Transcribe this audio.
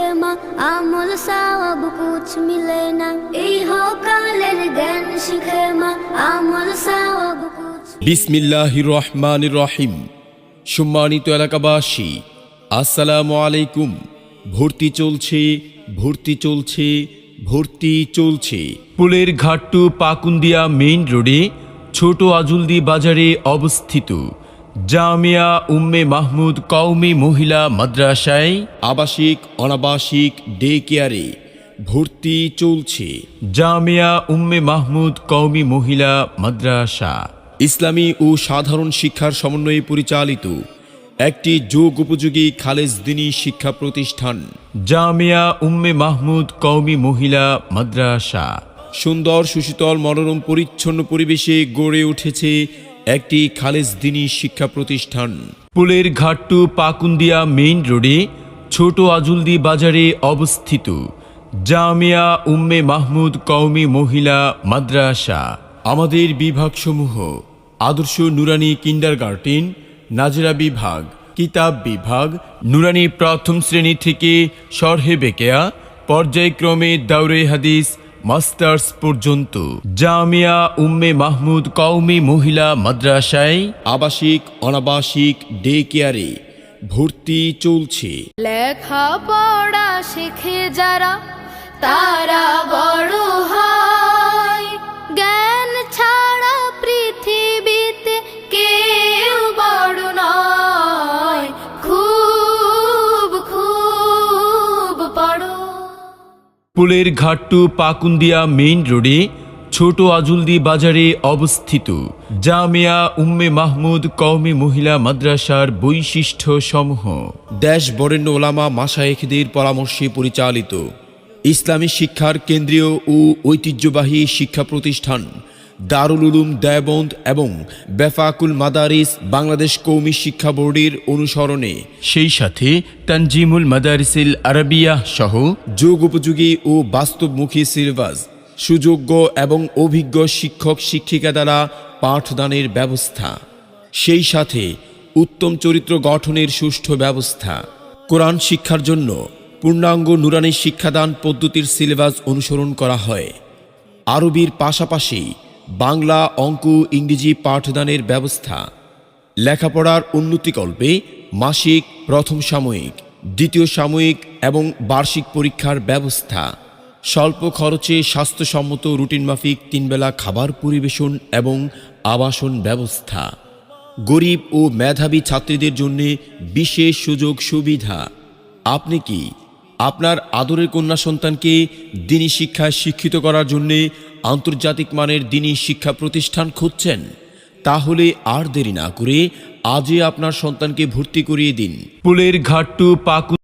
শিখে মা আমল সওয়াব কুছ মিলে না ইহকালের জ্ঞান শিখে মা আমল সওয়াব কুছ। বিসমিল্লাহির রহমানির রহিম। সম্মানিত এলাকাবাসী, আসসালামু আলাইকুম। ভর্তি চলছে, ভর্তি চলছে, ভর্তি চলছে। পুলের ঘাট্টু পাকুন্দিয়া মেইন রোডে ছোট আজুলদি বাজারে অবস্থিত জামিয়া উম্মে মাহমুদ কওমি মহিলা মাদ্রাসায় আবাসিক অনাবাসিক ডে কেয়ারে ভর্তি চলছে। জামিয়া উম্মে মাহমুদ কওমি মহিলা মাদ্রাসা ইসলামী ও সাধারণ শিক্ষার সমন্বয়ে পরিচালিত একটি যোগ উপযোগী খালেজ দ্বীনী শিক্ষা প্রতিষ্ঠান। জামিয়া উম্মে মাহমুদ কওমি মহিলা মাদ্রাসা সুন্দর সুশীতল মনোরম পরিচ্ছন্ন পরিবেশে গড়ে উঠেছে একটি খালেজ দ্বীনী শিক্ষা প্রতিষ্ঠান। পুলের ঘাট্টু পাকুন্দিয়া মেইন রোডে ছোট আজুলদি বাজারে অবস্থিত জামিয়া উম্মে মাহমুদ কওমি মহিলা মাদ্রাসা। আমাদের বিভাগসমূহ আদর্শ নুরানি কিন্ডারগার্টেন, নাজরা বিভাগ, কিতাব বিভাগ, নুরানি প্রথম শ্রেণী থেকে শরহে বেকেয়া, পর্যায়ক্রমে দাওরে হাদিস মাস্টার্স পর্যন্ত। জামিয়া উম্মে মাহমুদ কওমি মহিলা মাদ্রাসায় আবাসিক অনাবাসিক ডে কেয়ারে ভর্তি চলছে। লেখাপড়া শিখে যারা তারা বড় হয়, জ্ঞান ছাড়া পৃথিবীতে কেউ বড় নয়। খুব খুব পড়ো। পুলের ঘাট্টু পাকুন্দিয়া মেইন রোডে ছোট আজুলদি বাজারে অবস্থিত জামিয়া উম্মে মাহমুদ কওমি মহিলা মাদ্রাসার বৈশিষ্ট্য সমূহ। দেশ বরেণ্য ওলামা মাশায়েখদের পরামর্শে পরিচালিত ইসলামী শিক্ষার কেন্দ্রীয় ও ঐতিহ্যবাহী শিক্ষা প্রতিষ্ঠান দারুল উলুম দেওবন্দ এবং বেফাকুল মাদারিস বাংলাদেশ কওমি শিক্ষা বোর্ডের অনুসরণে, সেই সাথে তানজিমুল মাদারিসিল আরাবিয়া সহ যোগ উপযোগী ও বাস্তবমুখী সিলেবাস, সুযোগ্য এবং অভিজ্ঞ শিক্ষক শিক্ষিকা দ্বারা পাঠদানের ব্যবস্থা, সেই সাথে উত্তম চরিত্র গঠনের সুষ্ঠু ব্যবস্থা। কোরআন শিক্ষার জন্য পূর্ণাঙ্গ নুরানি শিক্ষাদান পদ্ধতির সিলেবাস অনুসরণ করা হয়। আরবির পাশাপাশি বাংলা, অঙ্ক, ইংরেজি পাঠদানের ব্যবস্থা। লেখাপড়ার উন্নতিকল্পে মাসিক, প্রথম সাময়িক, দ্বিতীয় সাময়িক এবং বার্ষিক পরীক্ষার ব্যবস্থা। স্বল্প খরচে স্বাস্থ্যসম্মত রুটিনমাফিক 3 বেলা খাবার পরিবেশন এবং আবাসন ব্যবস্থা। গরিব ও মেধাবী ছাত্রীদের জন্য বিশেষ সুযোগ সুবিধা। আপনি কি আপনার আদরের কন্যা সন্তানকে দ্বীনী শিক্ষায় শিক্ষিত করার জন্য আন্তর্জাতিক মানের দ্বীনী শিক্ষা প্রতিষ্ঠান খুঁজছেন? তাহলে আর দেরি না করে আজই আপনার সন্তানকে ভর্তি করিয়ে দিন। পুলের ঘাট্টু পাকুন্দিয়া